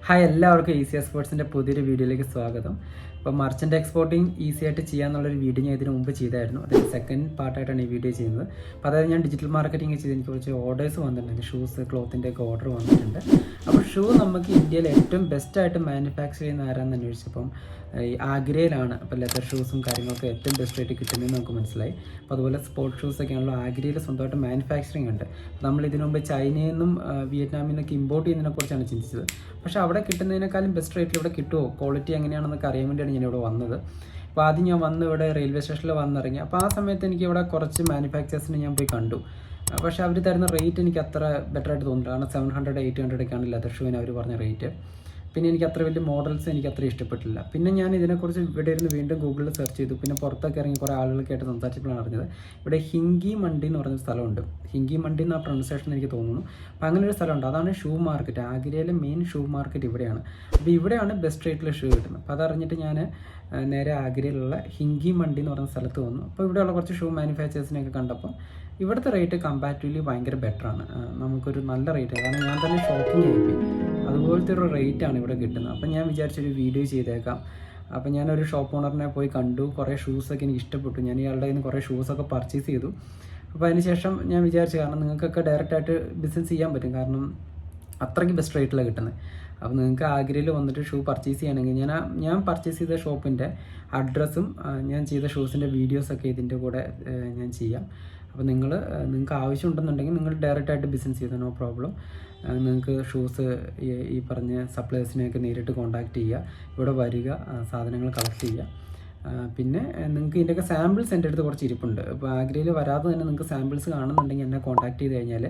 Hi, എല്ലാവർക്കും easy എക്സ്പോർട്സിൻ്റെ പുതിയൊരു വീഡിയോയിലേക്ക് സ്വാഗതം. ഇപ്പോൾ മർച്ചൻ്റ് എക്സ്പോർട്ടിങ് ഈസി ആയിട്ട് ചെയ്യാന്നുള്ളൊരു വീഡിയോ ഞാൻ ഇതിന് മുമ്പ് ചെയ്തായിരുന്നു. അതിൻ്റെ സെക്കൻഡ് പാർട്ടായിട്ടാണ് ഈ വീഡിയോ ചെയ്യുന്നത്. അപ്പോൾ അതായത് ഞാൻ ഡിജിറ്റൽ മാർക്കറ്റിംഗ് ചെയ്ത് എനിക്ക് കുറച്ച് ഓർഡേഴ്സ് വന്നിട്ടുണ്ട്. ഷൂസ്, ക്ലോത്തിൻ്റെ ഒക്കെ ഓർഡർ വന്നിട്ടുണ്ട്. അപ്പോൾ ഷൂ നമുക്ക് ഇന്ത്യയിൽ ഏറ്റവും ബെസ്റ്റായിട്ട് മാനുഫാക്ചർ ചെയ്യുന്ന ആരാന്ന് അന്വേഷിച്ചപ്പം ഈ ആഗ്രയിലാണ്. അപ്പോൾ ലെതർ ഷൂസും കാര്യങ്ങളൊക്കെ ഏറ്റവും ബെസ്റ്റായിട്ട് കിട്ടുന്നതെന്ന് നമുക്ക് മനസ്സിലായി. അപ്പോൾ അതുപോലെ സ്പോർട്സ് ഷൂസൊക്കെയാണല്ലോ ആഗ്രയിൽ സ്വന്തമായിട്ട് മാനുഫാക്ചറിങ് ഉണ്ട്. നമ്മൾ ഇതിനു മുമ്പ് ചൈനയിൽ നിന്നും വിയറ്റ്നാമിൽ നിന്നൊക്കെ ഇമ്പോർട്ട് ചെയ്യുന്നതിനെക്കുറിച്ചാണ് ചിന്തിച്ചത്. പക്ഷേ അവിടെ കിട്ടുന്നതിനേക്കാളും ബെസ്റ്റ് റേറ്റിൽ ഇവിടെ കിട്ടുമോ, ക്വാളിറ്റി എങ്ങനെയാണെന്നൊക്കെ അറിയാൻ വേണ്ടിയാണ് ഞാനിവിടെ വന്നത്. അപ്പോൾ ആദ്യം ഞാൻ വന്ന് ഇവിടെ റെയിൽവേ സ്റ്റേഷനിൽ വന്നിറങ്ങി. അപ്പോൾ ആ സമയത്ത് എനിക്ക് ഇവിടെ കുറച്ച് മാനുഫാക്ചേഴ്സിനെ ഞാൻ പോയി കണ്ടു. പക്ഷേ അവർ തരുന്ന റേറ്റ് എനിക്ക് അത്ര ബെറ്ററായിട്ട് തോന്നുന്നില്ല. കാരണം 700-800 ഒക്കെയാണ് ലെതർ ഷൂവിന് അവർ പറഞ്ഞ റേറ്റ്. പിന്നെ എനിക്ക് അത്ര വലിയ മോഡൽസ് എനിക്ക് അത്ര ഇഷ്ടപ്പെട്ടില്ല. പിന്നെ ഞാൻ ഇതിനെക്കുറിച്ച് ഇവിടെ ഇരുന്ന് വീണ്ടും ഗൂഗിളിൽ സെർച്ച് ചെയ്തു. പിന്നെ പുറത്തൊക്കെ ഇറങ്ങി കുറേ ആളുകളൊക്കെയായിട്ട് സംസാരിച്ചപ്പോഴാണ് അറിഞ്ഞത് ഇവിടെ ഹിങ്കി മണ്ടി എന്ന് പറഞ്ഞൊരു സ്ഥലമുണ്ട്. ഹിങ്കി മണ്ടി എന്ന പ്രൊണൗൺസിയേഷൻ എനിക്ക് തോന്നുന്നു. അപ്പോൾ അങ്ങനെ ഒരു സ്ഥലമുണ്ട്. അതാണ് ഷൂ മാർക്കറ്റ്. ആഗ്രയിലെ മെയിൻ ഷൂ മാർക്കറ്റ് ഇവിടെയാണ്. അപ്പോൾ ഇവിടെയാണ് ബെസ്റ്റ് റേറ്റിൽ ഷൂ കിട്ടുന്നത്. അപ്പോൾ അതറിഞ്ഞിട്ട് ഞാൻ നേരെ ആഗ്രയിലുള്ള ഹിങ്കി മണ്ടി എന്ന് പറയുന്ന സ്ഥലത്ത് വന്നു. അപ്പോൾ ഇവിടെയുള്ള കുറച്ച് ഷൂ മാനുഫാക്ചേഴ്സിനെയൊക്കെ കണ്ടപ്പോൾ ഇവിടുത്തെ റേറ്റ് കമ്പാരിറ്റീവ്ലി ഭയങ്കര ബെറ്ററാണ്. നമുക്കൊരു നല്ല റേറ്റ്, കാരണം ഞാൻ തന്നെ ഷോപ്പിംഗ് ചെയ്യിപ്പി അതുപോലത്തെ ഒരു റേറ്റാണ് ഇവിടെ കിട്ടുന്നത്. അപ്പം ഞാൻ വിചാരിച്ചൊരു വീഡിയോ ചെയ്തേക്കാം. അപ്പം ഞാനൊരു ഷോപ്പ് ഓണറിനെ പോയി കണ്ടു. കുറേ ഷൂസൊക്കെ എനിക്ക് ഇഷ്ടപ്പെട്ടു. ഞാൻ ഇയാളുടെ കയ്യിൽ നിന്ന് കുറേ ഷൂസൊക്കെ പർച്ചേസ് ചെയ്തു. അപ്പോൾ അതിനുശേഷം ഞാൻ വിചാരിച്ചു, കാരണം നിങ്ങൾക്കൊക്കെ ഡയറക്റ്റായിട്ട് ബിസിനസ് ചെയ്യാൻ പറ്റും, കാരണം അത്രയ്ക്ക് ബെസ്റ്റ് റേറ്റിലാണ് കിട്ടുന്നത്. അപ്പോൾ നിങ്ങൾക്ക് ആഗ്രയിൽ വന്നിട്ട് ഷൂ പർച്ചേസ് ചെയ്യണമെങ്കിൽ ഞാൻ പർച്ചേസ് ചെയ്ത ഷോപ്പിൻ്റെ അഡ്രസ്സും ഞാൻ ചെയ്ത ഷൂസിൻ്റെ വീഡിയോസൊക്കെ ഇതിൻ്റെ കൂടെ ഞാൻ ചെയ്യാം. അപ്പോൾ നിങ്ങൾക്ക് ആവശ്യമുണ്ടെന്നുണ്ടെങ്കിൽ നിങ്ങൾ ഡയറക്റ്റായിട്ട് ബിസിനസ് ചെയ്തോ, നോ പ്രോബ്ലം. നിങ്ങൾക്ക് ഷൂസ് ഈ പറഞ്ഞ സപ്ലയേഴ്സിനെയൊക്കെ നേരിട്ട് കോൺടാക്റ്റ് ചെയ്യുക, ഇവിടെ വരിക, സാധനങ്ങൾ കളക്ട് ചെയ്യുക. പിന്നെ നിങ്ങൾക്ക് ഇതിൻ്റെയൊക്കെ സാമ്പിൾസ് എൻ്റെ അടുത്ത് കുറച്ച് ഇരിപ്പുണ്ട്. ഇപ്പോൾ ആഗ്രയിൽ വരാതെ തന്നെ നിങ്ങൾക്ക് സാമ്പിൾസ് കാണുന്നുണ്ടെങ്കിൽ എന്നെ കോൺടാക്ട് ചെയ്ത് കഴിഞ്ഞാൽ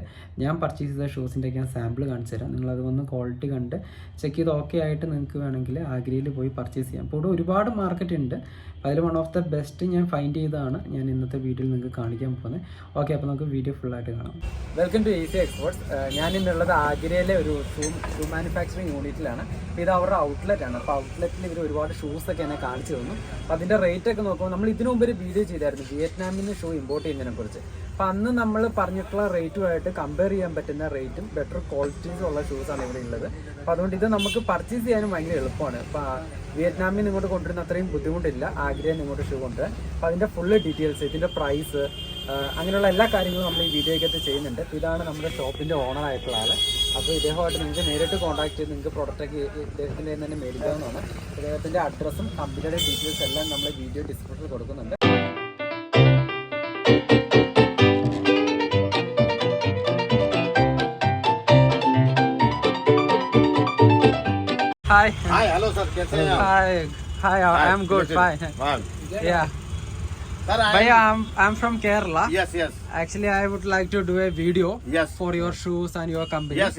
ഞാൻ പർച്ചേസ് ചെയ്ത ഷൂസിൻ്റെയൊക്കെ ഞാൻ സാമ്പിൾ കാണിച്ചു തരാം. നിങ്ങളത് വന്ന് ക്വാളിറ്റി കണ്ട് ചെക്ക് ചെയ്ത് ഓക്കെ ആയിട്ട് നിങ്ങൾക്ക് വേണമെങ്കിൽ ആഗ്രയിൽ പോയി പർച്ചേസ് ചെയ്യാം. അപ്പോൾ ഇവിടെ ഒരുപാട് മാർക്കറ്റ് ഉണ്ട്. അതിൽ വൺ ഓഫ് ദ ബെസ്റ്റ് ഞാൻ ഫൈൻഡ് ചെയ്തതാണ് ഞാൻ ഇന്നത്തെ വീഡിയോയിൽ നിങ്ങൾക്ക് കാണിക്കാൻ പോകുന്നത്. ഓക്കെ, അപ്പോൾ നമുക്ക് വീഡിയോ ഫുള്ളായിട്ട് കാണാം. Welcome to easy exports. ഞാൻ ഇന്നുള്ളത് ആഗ്രയിലെ ഒരു ഷൂ മാനുഫാക്ചറിങ് യൂണിറ്റിലാണ്. ഇത് അവരുടെ ഔട്ട്ലെറ്റാണ്. അപ്പോൾ ഔട്ട്ലെറ്റിൽ ഇവർ ഒരുപാട് ഷൂസൊക്കെ എന്നെ കാണിച്ചു തന്നു. അപ്പോൾ അതിൻ്റെ റേറ്റൊക്കെ നോക്കുമ്പോൾ നമ്മൾ ഇതിനു മുമ്പ് ഒരു വീഡിയോ ചെയ്തായിരുന്നു വിയറ്റ്നാമിൽ നിന്ന് ഷൂ ഇമ്പോർട്ട് ചെയ്യുന്നതിനെക്കുറിച്ച്. അപ്പോൾ അന്ന് നമ്മൾ പറഞ്ഞിട്ടുള്ള റേറ്റുമായിട്ട് കമ്പയർ ചെയ്യാൻ പറ്റുന്ന റേറ്റും ബെറ്റർ ക്വാളിറ്റീസും ഉള്ള ഷൂസാണ് ഇവിടെ ഉള്ളത്. അപ്പോൾ അതുകൊണ്ട് ഇത് നമുക്ക് പർച്ചേസ് ചെയ്യാനും ഭയങ്കര എളുപ്പമാണ്. അപ്പോൾ വിയറ്റ്നാമിൽ നിന്ന് ഇങ്ങോട്ട് കൊണ്ടുവരുന്ന അത്രയും ബുദ്ധിമുട്ടില്ല ആഗ്രയിൽ നിന്ന് ഇങ്ങോട്ട് ഷൂ കൊണ്ടുവരാൻ. അപ്പോൾ അതിൻ്റെ ഫുള്ള് ഡീറ്റെയിൽസ്, ഇതിൻ്റെ പ്രൈസ്, അങ്ങനെയുള്ള എല്ലാ കാര്യങ്ങളും നമ്മൾ ഈ വീഡിയോയ്ക്കകത്ത് ചെയ്യുന്നുണ്ട്. ഇതാണ് നമ്മുടെ ഷോപ്പിൻ്റെ ഓണറായിട്ടുള്ള ആൾ. അപ്പോൾ ഇദ്ദേഹമായിട്ട് നിങ്ങൾക്ക് നേരിട്ട് കോൺടാക്ട് ചെയ്ത് നിങ്ങൾക്ക് പ്രോഡക്റ്റൊക്കെ ഇദ്ദേഹത്തിൻ്റെ തന്നെ മേടിക്കാവുന്നതാണ്. ഇദ്ദേഹത്തിൻ്റെ അഡ്രസ്സും കമ്പനിയുടെ ഡീറ്റെയിൽസ് എല്ലാം നമ്മൾ വീഡിയോ ഡിസ്ക്രിപ്ഷനിൽ കൊടുക്കുന്നുണ്ട്. Hi. Hi, hello sir. कैसे हैं आप? Hi. I am good. Fine. Fine. Yeah. Sir, Bhaiya, I'm from Kerala. Yes. Actually, I would like to do a video Yes. for your shoes and your company. Yes.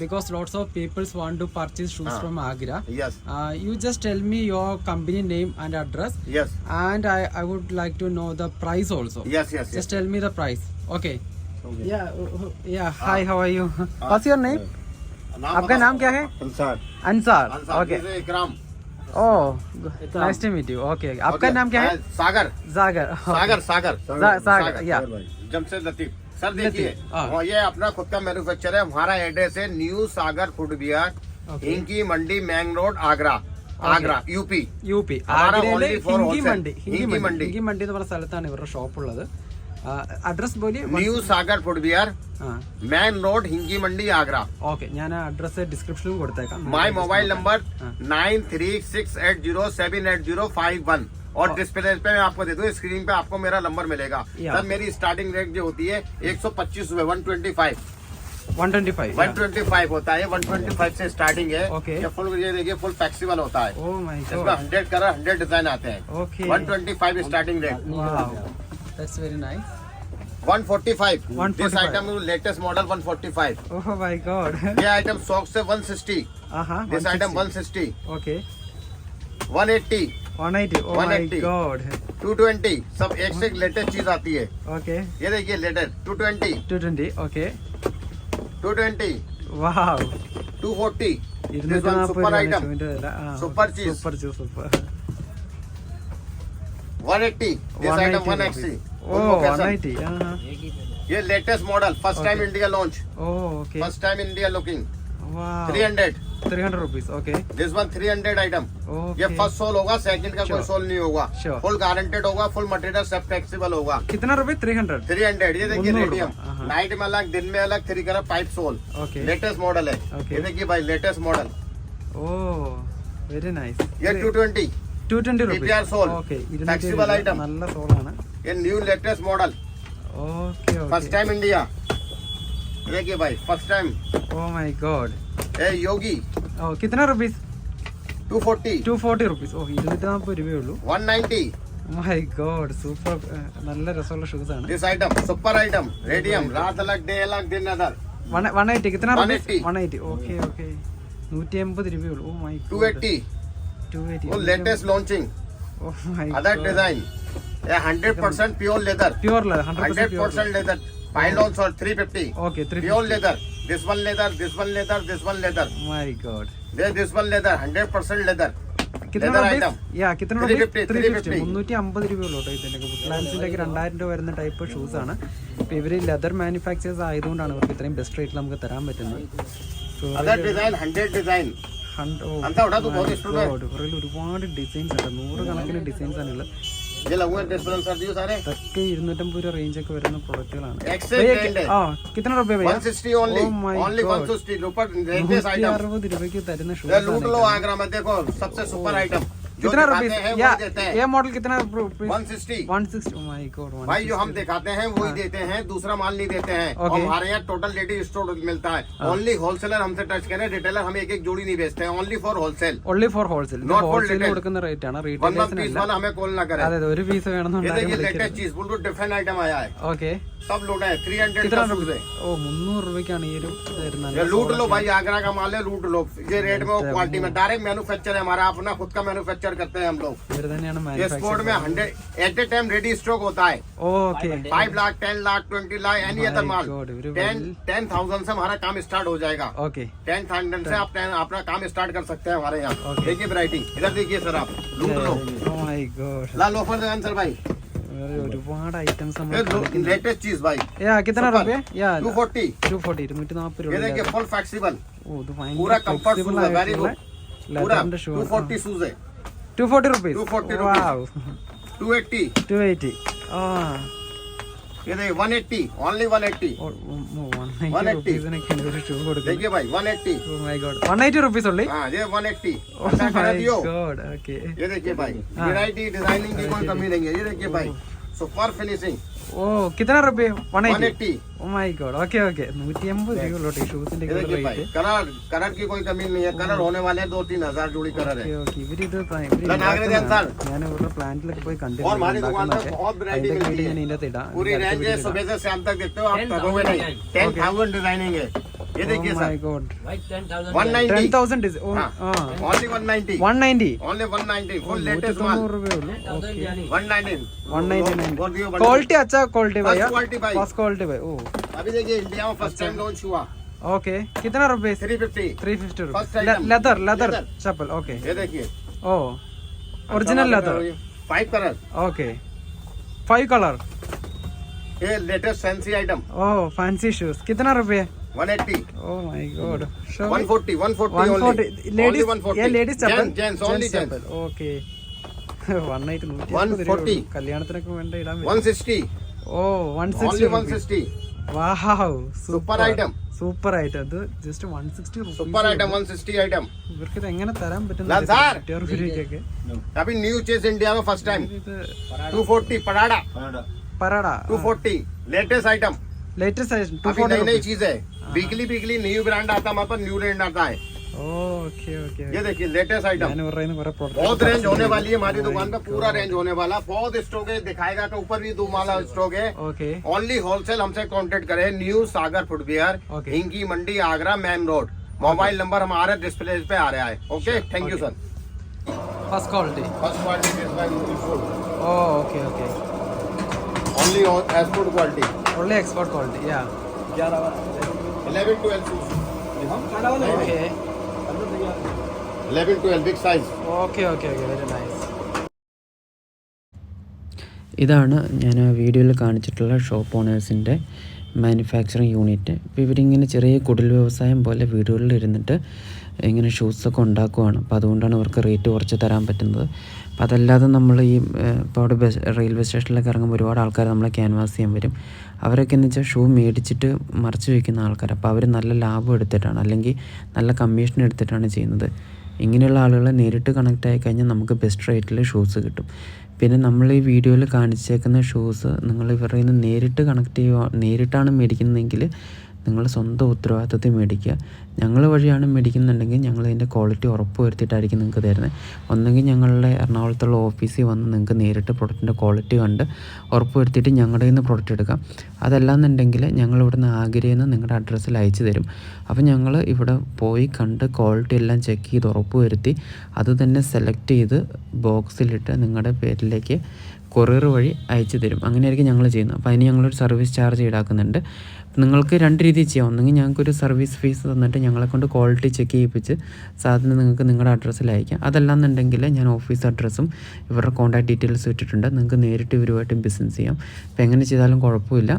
Because lots of people want to purchase shoes from Agra. Yes. You just tell me your company name and address. Yes. And I would like to know the price also. Yes. Just tell me the price. Okay. Yeah. Hi, how are you? What's your name? आपका नाम क्या है? Ansar. Okay. Ikram. Oh, nice to meet you. Okay. आपका नाम क्या है? सागर. सागर. Yeah. Jamshed Latif. Sir देखिए, ये अपना खुद का मैन्युफैक्चर है. हमारा एड्रेस है न्यू सागर फुटवियर, हिंकी मंडी, मैंग रोड, आगरा, यूपी. ആഗ്രയിലെ ഹിങ്കി മണ്ടി എന്ന് പറഞ്ഞ സ്ഥലത്താണ് ഇവരുടെ ഷോപ്പ് ഉള്ളത്. അഡ്രസ് പോലെ new Sagar ഫുട്വിയർ, main road, हिंगी Mandi, Agra. Okay, ഞാൻ അഡ്രസ് ഡിസ്ക്രിപ്ഷനിലും കൊടുത്തേക്കാം. माई मोबाइल नंबर 9368078051 और डिस्प्ले पे मैं आपको दे दूं. स्क्रीन पे आपको मेरा नंबर मिलेगा. सर मेरी स्टार्टिंग रेट जो होती है 125 रुपए, 125 होता है. 125 से स्टार्टिंग है. ये फुल, ये देखिए फुल फ्लेक्सिबल होता है. इसमें 100 कलर 100 डिजाइन आते हैं. 125 starting rate. That's very nice. 145. This item is latest model 145. Oh my god. ये आइटम सॉक्स से 160. This item 160. Okay. 180. 180. Oh my god. 220. सब एक से लेटेस्ट चीज आती है. Okay. ये देखिए latest 220. Okay. 220. Wow. 240. This one super item. Super cheese. Super. 180. This item 180. Oh, 180. ये latest model, first time India launch. Oh, okay. First time India looking. Wow. 300. 300 rupees. Okay. This one 300 item. Okay. ये first soul होगा, second का कोई soul नहीं होगा, Sure. Full guaranteed होगा, full material सब flexible होगा। कितना रुपए? 300. 300। ये देखिए 300 रेडियम, हाँ। नाइट में अलग, दिन में अलग, 3 colour pipe sole. Okay. Latest model है। Okay. ये देखिए भाई latest model. Oh, very nice. ये 220 220 rupees. PPR sole. Okay. Flexible item. നല്ല സോളാണ്. ये new latest model. Okay, okay. First time India. देखिए भाई first time. Oh my god. ये योगी Oh, कितना रुपीस? 240 240 rupees. Oh, 240 രൂപയേ ഉള്ളൂ. 190 My god, super. നല്ല രസമുള്ള ഷൂസ് ആണ്. This item super item radium, रात अलग डे अलग दिन अदर। 180 कितना रुपीस? 180. 180. Okay, okay. 180 രൂപയേ ഉള്ളൂ. Oh my god. 280 280. वो latest launching, Oh my other god. Design. ये 100% pure leather, Pure leather, 100% pure. 100% leather. पाइलॉन्स और 350 Okay, 350. Pure leather. This one leather, this one leather, this one leather, My god. This one leather, 100% leather. കിतना leather rupees? Item യാ കിतना 350, 350 350 രൂപ ഉള്ളൂ കേട്ടോ ഇതിന്റെ. വുഡ്ലാൻഡ്സിന്റെ ഒക്കെ 2000 രൂപ വരുന്ന ടൈപ്പ് ഷൂസ് ആണ്. ഇപ്പൊ ഇവര് ലെതർ മാനുഫാക്ചേഴ്സ് ആയതുകൊണ്ടാണ് ഇവർക്ക് ഇത്രയും ബെസ്റ്റ് റേറ്റിൽ നമുക്ക് തരാൻ പറ്റുന്നത്. Other design 100 design. अंता उठा तो बहुत स्टूडेंट। ഇവരിൽ ഒരുപാട് ഡിസൈൻസ് ഉണ്ട്, 100 കണക്കിന് ഡിസൈൻസ് ആണ് ഉള്ളത്. ये लगूंगे डिस्प्ले सर दियो सारे। ഇതൊക്കെ 250 രൂപ റേഞ്ച് ഒക്കെ വരുന്ന പ്രൊഡക്റ്റുകളാണ്. एक्सेल ब्रांड है। ആ कितना रुपए भैया? 160 only, Oh my only God. 160 रुपए लेटेस्ट आइटम। 160 രൂപയ്ക്ക് തരുന്ന ये ഷൂസ് लूट लो आगरा में, देखो सबसे सुपर आइटम जो कितना दिखाते रुपीस? हैं या वो देते हैं। ये मॉडल कितना रुपीस? 160 160. Oh my god. भाई जो हम दिखाते हैं वही देते हैं, दूसरा माल नहीं देते हैं। और Okay. हमारे यहाँ टोटल लेडी स्टोर मिलता है। ओनली होलसेलर हमसे टच करें, रिटेलर हम एक एक जोड़ी नहीं बेचते हैं, only for wholesale. Only for wholesale. Not for wholesale retail. കൊടുക്കുന്ന റേറ്റ് ആണ്, वन पीस റീറ്റെയിലേഴ്സിനല്ല. वाला हमें कॉल ना करें। അതെ അതെ, ഒരു പീസ് ये देखिए വേണമെന്നുണ്ടെങ്കിൽ लेटेस्ट चीज बिल्कुल डिफरेंट आइटम आया है, ഓക്കെ. सब लूट है। 300 कितना का शूज रुपए? है। ഓ 300 രൂപയ്ക്കാണ് ഈ ഒരു ये लूट लो भाई, आगरा का माल है, लूट लो। ये रेट में, क्वालिटी में, डायरेक्ट मैन्युफैक्चर है हमारा, अपना खुद का मैन्युफैक्चर करते हैं हम लोग। ഇവർ തന്നെയാണ് ये स्पोर्ट में 100 at a time ready stock होता है। Okay. 5 lakh 10 lakh 20 lakh any My other माल। God, very 10,000 से हमारा काम स्टार्ट हो जाएगा। ഓക്കെ. 10,000 से आप अपना काम स्टार्ट कर सकते हैं हमारे यहाँ। Okay. देखिए वैरायटी, इधर देखिए सर, आप लूट लो। Oh my god. ला लोफर दुकान सर भाई, ഒരുപാട് ഐറ്റംസ് നമ്മൾ लेटेस्ट चीज भाई। യാ कितना Super. रुपए? യാ 240 240 240 ये രൂപ. देखिए फुल फ्लेक्सिबल, ഓ ഇത് पूरा कंफर्ट flexible शूज है, वेरी ആയിട്ടുള്ള गुड। पूरा leather shoe ആണ്. 240 शूज है। 240 rupees. 240 Wow. 280 280. ആ ये देखिए 180 ओनली 180। 190 റുപ്പീസിനൊക്കെയാണ് ഒരു ഷൂ കൊടുക്കുന്നത്. देखिए भाई 180। Oh my god. 180 rupees only? हाँ ये 180। Oh अच्छा करा my दियो। god. Okay. ये देखिए भाई, हाँ। वैरायटी डिजाइनिंग की कोई कमी नहीं है। ये देखिए भाई सुपर फिनिशिंग। Oh, कितना रुपए? 180. 180। Oh my god. Okay, okay. 180 രൂപ ഉള്ളൂ ഈ ഷൂസിന്റെ ये देखिए भाई റേറ്റ്. कलर, कलर की कोई कमी नहीं है। कलर होने वाले हैं 2-3 हजार जोड़ी कलर ഓക്കെ है। ഓക്കെ. ഇവരിത് ഞാൻ ഇവരുടെ പ്ലാന്റിലൊക്കെ പോയി और हमारी दुकान पर കണ്ടിട്ടുണ്ട്. बहुत वैरायटी അതിന്റെ मिलती വീഡിയോ ഞാൻ है। ഇതിനകത്ത് इടാം. पूरी रेंज है, सुबह से शाम तक देखते हो आप, थकोगे नहीं। 10,000 डिजाइनिंग है। ये देखिए Oh my sir god. 190 10,000 is हाँ। ओनली 190 190. ओनली 190 फुल लेटेस्ट माल। 190 രൂപയേ ഉള്ളൂ. ഓക്കെ. 190 199. क्वालिटी अच्छा क्वालिटी भाई. First quality भाई। फर्स्ट क्वालिटी भाई. ओ अभी देखिए इंडिया में फर्स्ट टाइम लॉन्च हुआ। ओके. कितना रुपए? 350। 350 First रुपए. item. Leather Leather. चप्पल. ओके. ये देखिए oh original leather. 5 colour. Okay. 5 colour. ये लेटेस्ट फैंसी आइटम। ओह फैंसी शूज. कितना रुपए? 180 oh my god. 140 140 140 only ladies. 140 ये लेडीज चप्पल. Gents only gents. ओके. 190 140. കല്യാണത്തിനൊക്കെ വേണ്ട ഇടാൻ പറ്റും. 160 oh 160 only 160 wow. Super item. Super ആയിട്ട് അത് just 160 rupees. Super item 160 item. ഇവർക്ക് ഇത് എങ്ങനെ തരാൻ പറ്റും? ലസാർ. 50 രൂപയ്ക്കൊക്കെ अभी न्यू चीज इंडिया में फर्स्ट टाइम ഇത് 240 पराडा പരാട 240 लेटेस्ट आइटम। ലേറ്റസ്റ്റ് ആയിട്ട് अभी नई 240 नई चीज है, वीकली न्यू ब्रांड आता है हमारे पास, न्यू रेंज आता है। Okay okay. ये देखिए लेटेस्ट आइटम, ഞാൻ പറയുന്ന കുറെ बहुत പ്രോഡക്റ്റ് रेंज होने वाली है हमारी दुकान पे, पूरा रेंज होने वाला, बहुत स्टॉक है, दिखाएगा तो ऊपर भी 2 माला स्टॉक है। ഓക്കെ ओनली होलसेल हमसे कांटेक्ट करें, new Sagar footwear, Okay. Hingi Mandi, Agra main road. Mobile number हमारा डिस्प्ले पे आ रहा है। Okay thank you sir. First quality. First quality this by full, oh okay okay. Only export quality. Only export quality. യാ 11 12 shoes, okay 11 12 big size। Okay okay okay. Very nice. ഇതാണ് ഞാൻ വീഡിയോയിൽ കാണിച്ചിട്ടുള്ള ഷോപ്പ് ഓണേഴ്സിൻ്റെ മാനുഫാക്ചറിങ് യൂണിറ്റ്. ഇപ്പോൾ ഇവരിങ്ങനെ ചെറിയ കുടിൽ വ്യവസായം പോലെ വീടുകളിൽ ഇരുന്നിട്ട് ഇങ്ങനെ ഷൂസൊക്കെ ഉണ്ടാക്കുവാണ്. അപ്പോൾ അതുകൊണ്ടാണ് ഇവർക്ക് റേറ്റ് കുറച്ച് തരാൻ പറ്റുന്നത്. അപ്പോൾ അതല്ലാതെ നമ്മൾ ഈ ഇപ്പോൾ അവിടെ റെയിൽവേ സ്റ്റേഷനിലൊക്കെ ഇറങ്ങുമ്പോൾ ഒരുപാട് ആൾക്കാർ നമ്മളെ ക്യാൻവാസ് ചെയ്യാൻ വരും. അവരൊക്കെ എന്ന് വെച്ചാൽ ഷൂ മേടിച്ചിട്ട് മറച്ച് വയ്ക്കുന്ന ആൾക്കാർ. അപ്പോൾ അവർ നല്ല ലാഭം എടുത്തിട്ടാണ്, അല്ലെങ്കിൽ നല്ല കമ്മീഷൻ എടുത്തിട്ടാണ് ചെയ്യുന്നത്. ഇങ്ങനെയുള്ള ആളുകളെ നേരിട്ട് കണക്റ്റ് ആയി കഴിഞ്ഞാൽ നമുക്ക് ബെസ്റ്റ് റേറ്റിൽ ഷൂസ് കിട്ടും. പിന്നെ നമ്മൾ ഈ വീഡിയോയിൽ കാണിച്ചേക്കുന്ന ഷൂസ് നിങ്ങൾ ഇവരുടെ നിന്ന് നേരിട്ടാണ് മേടിക്കുന്നതെങ്കിൽ നിങ്ങൾ സ്വന്തം ഉത്തരവാദിത്തത്തിൽ മേടിക്കുക. ഞങ്ങൾ വഴിയാണ് മേടിക്കുന്നുണ്ടെങ്കിൽ ഞങ്ങൾ ഇതിൻ്റെ ക്വാളിറ്റി ഉറപ്പ് വരുത്തിയിട്ടായിരിക്കും നിങ്ങൾക്ക് തരുന്നത്. ഒന്നെങ്കിൽ ഞങ്ങളുടെ എറണാകുളത്തുള്ള ഓഫീസിൽ വന്ന് നിങ്ങൾക്ക് നേരിട്ട് പ്രൊഡക്റ്റിൻ്റെ ക്വാളിറ്റി കണ്ട് ഉറപ്പ് വരുത്തിയിട്ട് ഞങ്ങളുടെ കയ്യിൽ നിന്ന് പ്രൊഡക്റ്റ് എടുക്കാം. അതല്ലാന്നുണ്ടെങ്കിൽ ഞങ്ങൾ ഇവിടുന്ന് ആഗ്രയിൽ നിന്ന് നിങ്ങളുടെ അഡ്രസ്സിൽ അയച്ചു തരും. അപ്പോൾ ഞങ്ങൾ ഇവിടെ പോയി കണ്ട് ക്വാളിറ്റി എല്ലാം ചെക്ക് ചെയ്ത് ഉറപ്പ് വരുത്തി അത് തന്നെ സെലക്ട് ചെയ്ത് ബോക്സിലിട്ട് നിങ്ങളുടെ പേരിലേക്ക് കൊറിയർ വഴി അയച്ചു തരും. അങ്ങനെയായിരിക്കും ഞങ്ങൾ ചെയ്യുന്നത്. അപ്പോൾ അതിന് ഞങ്ങളൊരു സർവീസ് ചാർജ് ഈടാക്കുന്നുണ്ട്. നിങ്ങൾക്ക് രണ്ട് രീതിയിൽ ചെയ്യാം. ഒന്നെങ്കിൽ ഞങ്ങൾക്കൊരു സർവീസ് ഫീസ് തന്നിട്ട് ഞങ്ങളെ കൊണ്ട് ക്വാളിറ്റി ചെക്ക് ചെയ്യിപ്പിച്ച് സാധനം നിങ്ങൾക്ക് നിങ്ങളുടെ അഡ്രസ്സിൽ അയക്കാം. അതല്ലാന്നുണ്ടെങ്കിൽ ഞാൻ ഓഫീസ് അഡ്രസ്സും ഇവരുടെ കോൺടാക്ട് ഡീറ്റെയിൽസ് ഇട്ടിട്ടുണ്ട്. നിങ്ങൾക്ക് നേരിട്ട് ഇവരുമായിട്ട് ബിസിനസ് ചെയ്യാം. അപ്പോൾ എങ്ങനെ ചെയ്താലും കുഴപ്പമില്ല.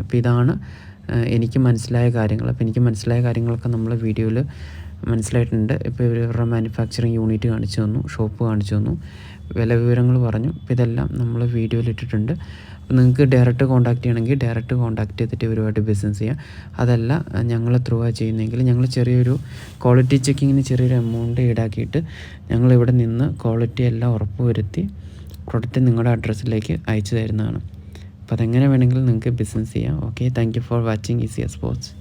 അപ്പോൾ ഇതാണ് എനിക്ക് മനസ്സിലായ കാര്യങ്ങൾ. അപ്പോൾ എനിക്ക് മനസ്സിലായ കാര്യങ്ങളൊക്കെ നമ്മൾ വീഡിയോയിൽ മനസ്സിലായിട്ടുണ്ട്. ഇപ്പോൾ ഇവരുടെ മാനുഫാക്ചറിങ് യൂണിറ്റ് കാണിച്ചു തന്നു, ഷോപ്പ് കാണിച്ചു തന്നു, വില വിവരങ്ങൾ പറഞ്ഞു. അപ്പോൾ ഇതെല്ലാം നമ്മൾ വീഡിയോയിൽ ഇട്ടിട്ടുണ്ട്. അപ്പോൾ നിങ്ങൾക്ക് ഡയറക്റ്റ് കോൺടാക്ട് ചെയ്യണമെങ്കിൽ ഡയറക്റ്റ് കോൺടാക്ട് ചെയ്തിട്ട് ഇവരുമായിട്ട് ബിസിനസ് ചെയ്യാം. അതല്ല ഞങ്ങൾ ത്രൂ ആ ചെയ്യുന്നതെങ്കിൽ ഞങ്ങൾ ചെറിയൊരു ക്വാളിറ്റി ചെക്കിങ്ങിന് ചെറിയൊരു എമൗണ്ട് ഈടാക്കിയിട്ട് ഞങ്ങളിവിടെ നിന്ന് ക്വാളിറ്റി എല്ലാം ഉറപ്പ് വരുത്തി പ്രൊഡക്റ്റ് നിങ്ങളുടെ അഡ്രസ്സിലേക്ക് അയച്ചു തരുന്നതാണ്. അപ്പോൾ അതെങ്ങനെ വേണമെങ്കിലും നിങ്ങൾക്ക് ബിസിനസ് ചെയ്യാം. Okay, thank you for watching easy sports.